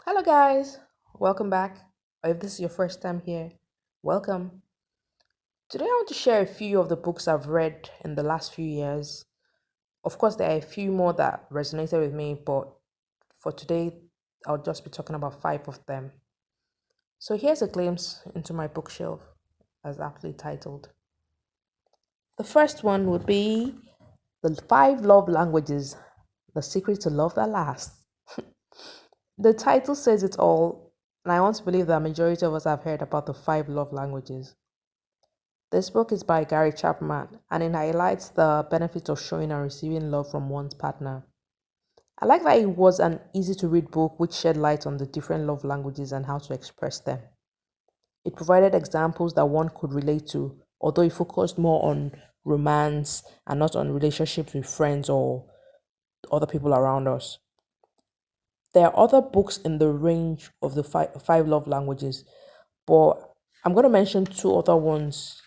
Hello, guys. Welcome back. Or if this is your first time here, welcome. Today, I want to share a few of the books I've read in the last few years. Of course, there are a few more that resonated with me, but for today, I'll just be talking about five of them. So, here's a glimpse into my bookshelf, as aptly titled. The first one would be The Five Love Languages, The Secret to Love That Lasts. The title says it all, and I want to believe that a majority of us have heard about the five love languages. This book is by Gary Chapman, and it highlights the benefits of showing and receiving love from one's partner. I like that it was an easy to read book which shed light on the different love languages and how to express them. It provided examples that one could relate to, although it focused more on romance and not on relationships with friends or other people around us. There are other books in the range of the five love languages, but I'm going to mention two other ones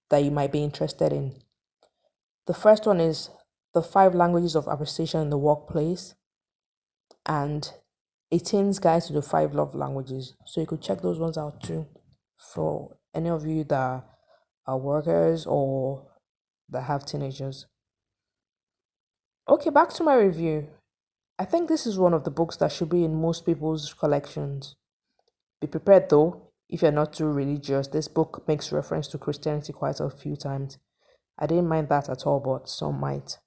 that you might be interested in. The first one is The Five Languages of Appreciation in the Workplace and A Teen's Guide to the Five Love Languages. So you could check those ones out too for any of you that are workers or that have teenagers. Okay, back to my review. I think this is one of the books that should be in most people's collections. Be prepared though, if you're not too religious, this book makes reference to Christianity quite a few times. I didn't mind that at all, but some might.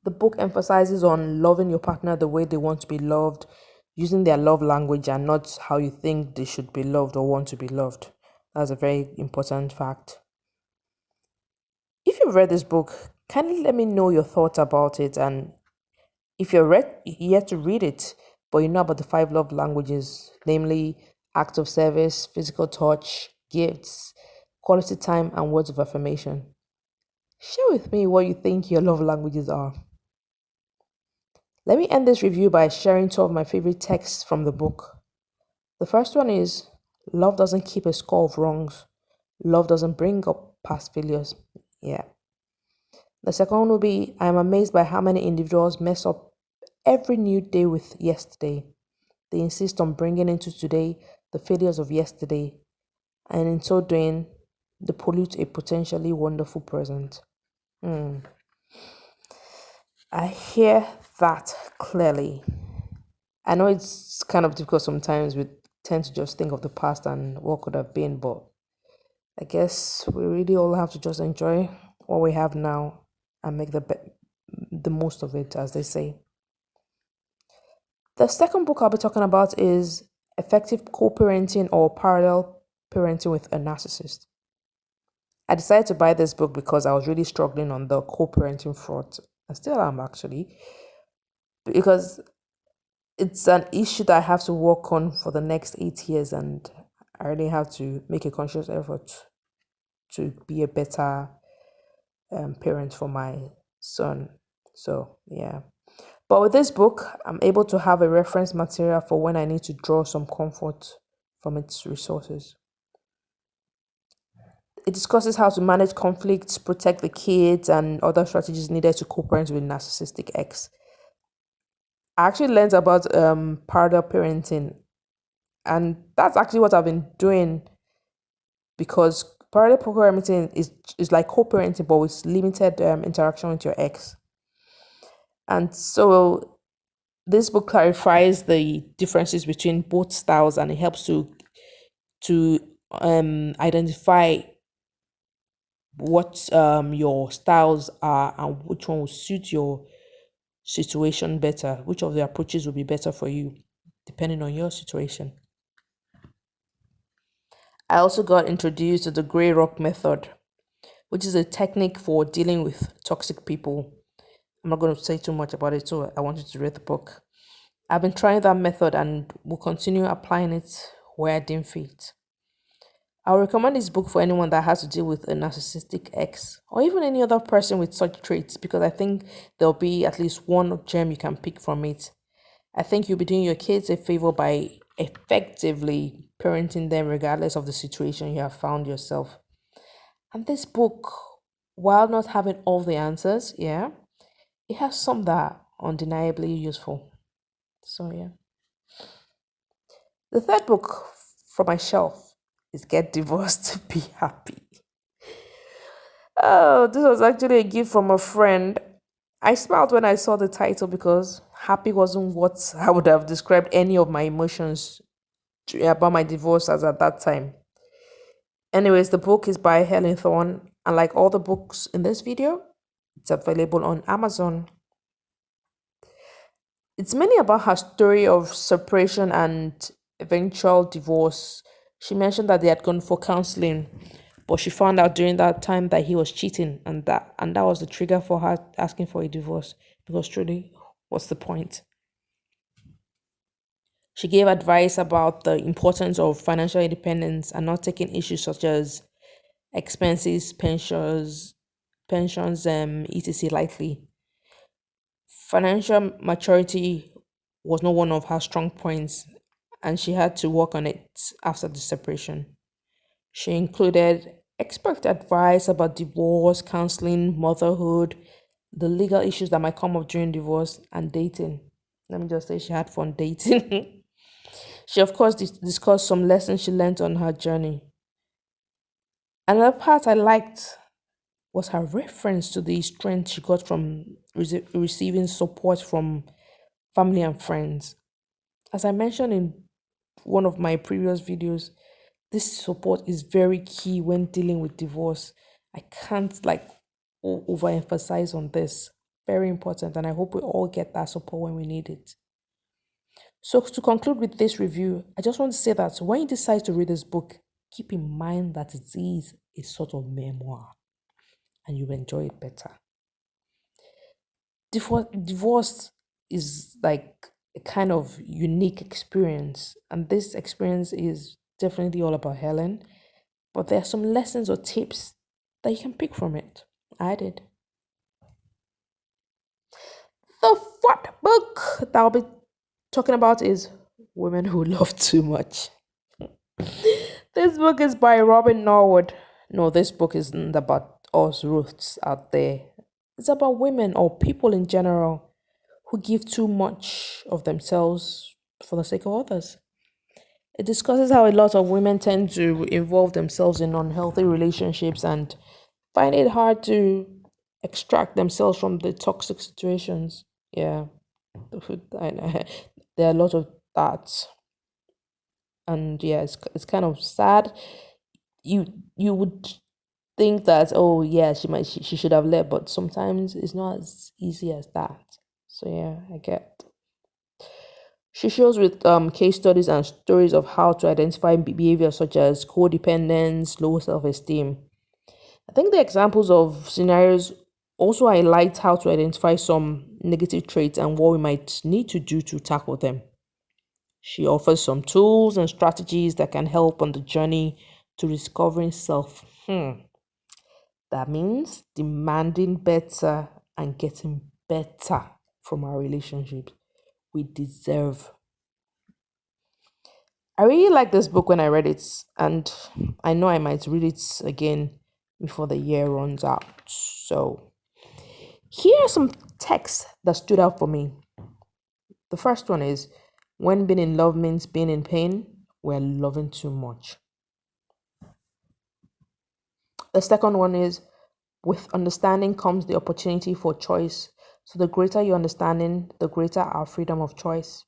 The book emphasizes on loving your partner the way they want to be loved, using their love language and not how you think they should be loved or want to be loved. That's a very important fact. If you've read this book, kindly let me know your thoughts about it. And if you're yet to read it, but you know about the five love languages, namely acts of service, physical touch, gifts, quality time, and words of affirmation, share with me what you think your love languages are. Let me end this review by sharing two of my favorite texts from the book. The first one is Love doesn't keep a score of wrongs. Love doesn't bring up past failures. Yeah. The second one will be I am amazed by how many individuals mess up every new day with yesterday. They insist on bringing into today the failures of yesterday, and in so doing, they pollute a potentially wonderful present. Hmm. I hear that clearly. I know it's kind of difficult sometimes. We tend to just think of the past and what could have been, but I guess we really all have to just enjoy what we have now and make the most of it, as they say. The second book I'll be talking about is Effective Co-parenting or Parallel Parenting with a Narcissist. I decided to buy this book because I was really struggling on the co-parenting front. I still am actually, because it's an issue that I have to work on for the next 8 years, and I really have to make a conscious effort to be a better parent for my son. So, yeah. But with this book, I'm able to have a reference material for when I need to draw some comfort from its resources. It discusses how to manage conflicts, protect the kids, and other strategies needed to co-parent with narcissistic ex. I actually learned about parallel parenting, and that's actually what I've been doing because parallel parenting is like co-parenting but with limited interaction with your ex. And so this book clarifies the differences between both styles, and it helps to identify what your styles are and which one will suit your situation better, which of the approaches will be better for you depending on your situation. I also got introduced to the gray rock method, which is a technique for dealing with toxic people. I'm not going to say too much about it, so I want you to read the book. I've been trying that method and will continue applying it where I deem fit. I would recommend this book for anyone that has to deal with a narcissistic ex or even any other person with such traits, because I think there'll be at least one gem you can pick from it. I think you'll be doing your kids a favor by effectively parenting them regardless of the situation you have found yourself. And this book, while not having all the answers, yeah, it has some that are undeniably useful. So yeah. The third book from my shelf is Get Divorced to Be Happy. Oh, this was actually a gift from a friend. I smiled when I saw the title because happy wasn't what I would have described any of my emotions about my divorce as at that time. Anyways, the book is by Helen Thorne, and like all the books in this video, it's available on Amazon. It's mainly about her story of separation and eventual divorce. She mentioned that they had gone for counseling, but she found out during that time that he was cheating, and that was the trigger for her asking for a divorce. Because truly, what's the point? She gave advice about the importance of financial independence and not taking issues such as expenses, pensions, etc. lightly. Financial maturity was not one of her strong points, and she had to work on it after the separation. She included expert advice about divorce, counseling, motherhood, the legal issues that might come up during divorce, and dating. Let me just say she had fun dating. She, of course, discussed some lessons she learned on her journey. Another part I liked was her reference to the strength she got from receiving support from family and friends. As I mentioned in one of my previous videos, this support is very key when dealing with divorce. I can't overemphasize on this. Very important, and I hope we all get that support when we need it. So, to conclude with this review, I just want to say that when you decide to read this book, keep in mind that it is a sort of memoir and you enjoy it better. Divorce is like a kind of unique experience, and this experience is definitely all about Helen, but there are some lessons or tips that you can pick from it. I did. The fourth book that I'll be talking about is Women Who Love Too Much. This book is by Robin Norwood. No, this book isn't about us Ruths out there. It's about women or people in general who give too much of themselves for the sake of others. It discusses how a lot of women tend to involve themselves in unhealthy relationships and find it hard to extract themselves from the toxic situations. Yeah, there are a lot of that, and yeah, it's kind of sad. You you would think that, oh yeah, she should have left, but sometimes it's not as easy as that. So yeah, I get. She shows with case studies and stories of how to identify behaviors such as codependence, low self esteem. I think the examples of scenarios also highlight how to identify some negative traits and what we might need to do to tackle them. She offers some tools and strategies that can help on the journey to discovering self. That means demanding better and getting better from our relationships. We deserve. I really like this book when I read it, and I know I might read it again before the year runs out. So, here are some texts that stood out for me. The first one is when being in love means being in pain, we're loving too much. The second one is with understanding comes the opportunity for choice. So, the greater your understanding, the greater our freedom of choice.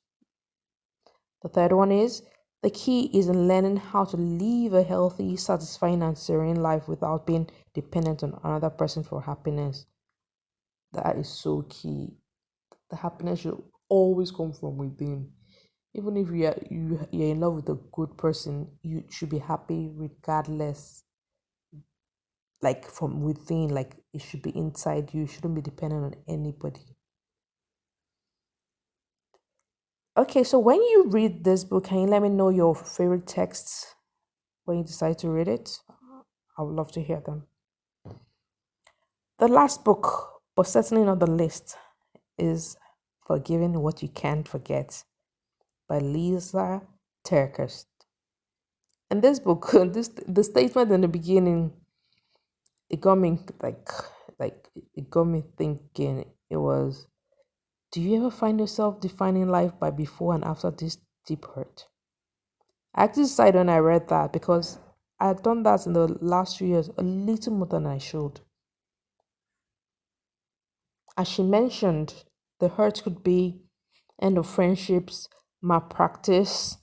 The third one is the key is in learning how to live a healthy, satisfying, and serene life without being dependent on another person for happiness. That is so key. The happiness should always come from within. Even if you're in love with a good person, you should be happy regardless. Like from within, like it should be inside you. You shouldn't be dependent on anybody. Okay, so when you read this book, can you let me know your favorite texts when you decide to read it? I would love to hear them. The last book, but certainly not the least, is Forgiving What You Can't Forget by Lisa Terkeurst. In this book, the statement in the beginning, it got me like it got me thinking. It was Do you ever find yourself defining life by before and after this deep hurt? I actually decided when I read that because I had done that in the last few years a little more than I should. As she mentioned, the hurt could be end of friendships, malpractice,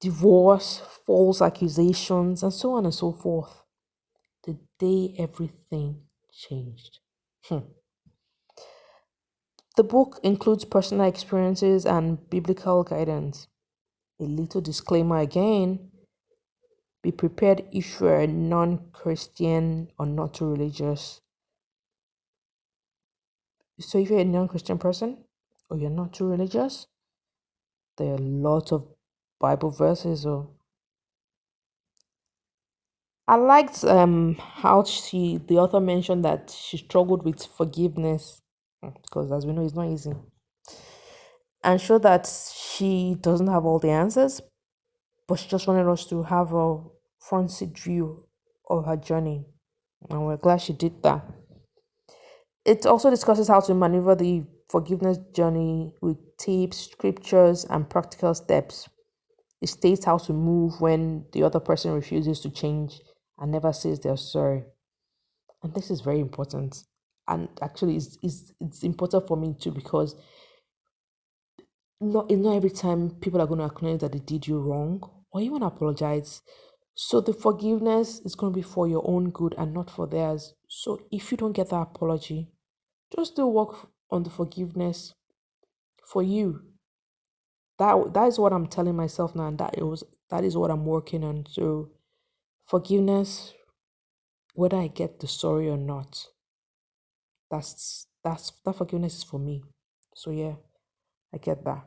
divorce, false accusations, and so on and so forth. The day everything changed. The book includes personal experiences and biblical guidance. A little disclaimer again: be prepared if you're a non Christian or not too religious. So, if you're a non Christian person or you're not too religious, there are lots of Bible verses. Or I liked how the author mentioned that she struggled with forgiveness because, as we know, it's not easy, and showed that she doesn't have all the answers, but she just wanted us to have a front seat view of her journey, and we're glad she did that. It also discusses how to maneuver the forgiveness journey with tips, scriptures, and practical steps. It states how to move when the other person refuses to change and never says they're sorry. And this is very important. And actually, it's important for me too because it's not every time people are going to acknowledge that they did you wrong or even apologize. So the forgiveness is going to be for your own good and not for theirs. So if you don't get that apology, just do work on the forgiveness for you. That is what I'm telling myself now, and that is what I'm working on. So forgiveness, whether I get the sorry or not, that forgiveness is for me. So yeah, I get that.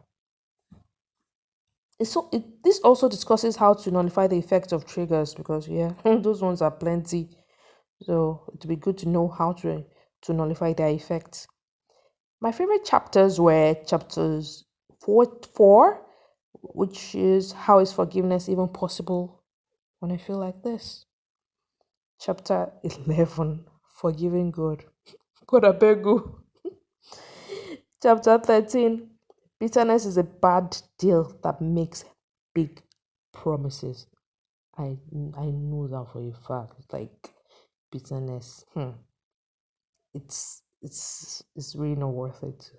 This also discusses how to nullify the effects of triggers because yeah, those ones are plenty. So it'd be good to know how to nullify their effects. My favorite chapters were chapters 4, which is how is forgiveness even possible when I feel like this. Chapter 11, forgiving God. God, I beg you. Chapter 13, bitterness is a bad deal that makes big promises. I know that for a fact. Like bitterness, it's really not worth it.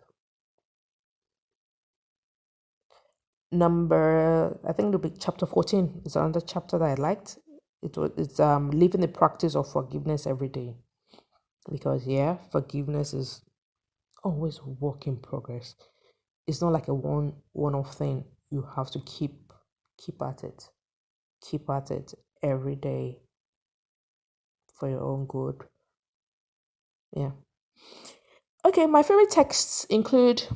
I think it'll be chapter 14 is another chapter that I liked. It's living the practice of forgiveness every day. Because yeah, forgiveness is always a work in progress. It's not like a one-off thing. You have to keep at it. Keep at it every day for your own good. Yeah. Okay, my favorite texts include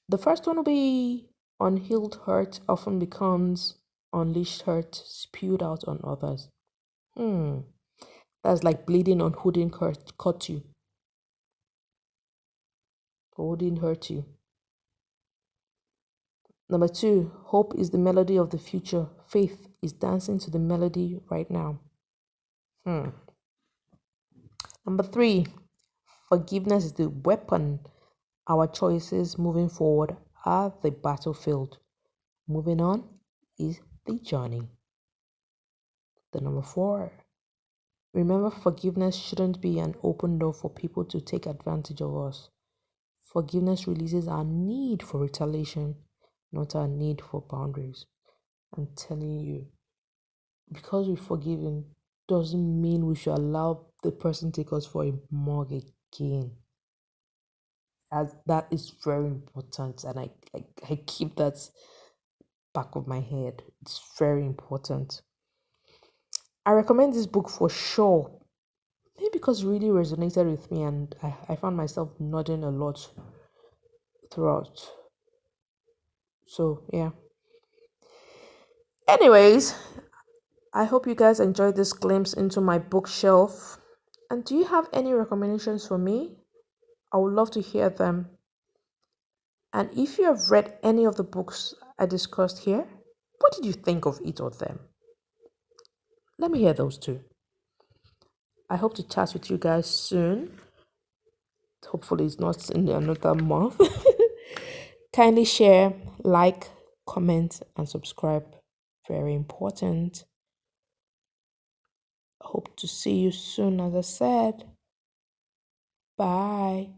the first one will be unhealed hurt often becomes unleashed hurt spewed out on others. Hmm. That's like bleeding on who didn't cut you or who didn't hurt you. Number 2, hope is the melody of the future. Faith is dancing to the melody right now. Number 3, forgiveness is the weapon. Our choices moving forward are the battlefield. Moving on is the journey. The number 4, remember forgiveness shouldn't be an open door for people to take advantage of us. Forgiveness releases our need for retaliation, not our need for boundaries. I'm telling you, because we've forgiven doesn't mean we should allow the person take us for a mug again. As that is very important, and I keep that back of my head. It's very important. I recommend this book for sure. Maybe because it really resonated with me, and I found myself nodding a lot throughout. So yeah. Anyways, I hope you guys enjoyed this glimpse into my bookshelf. And do you have any recommendations for me? I would love to hear them. And if you have read any of the books I discussed here, what did you think of each of them? Let me hear those too. I hope to chat with you guys soon. Hopefully, it's not in another month. Kindly share, like, comment, and subscribe. Very important. Hope to see you soon, as I said. Bye.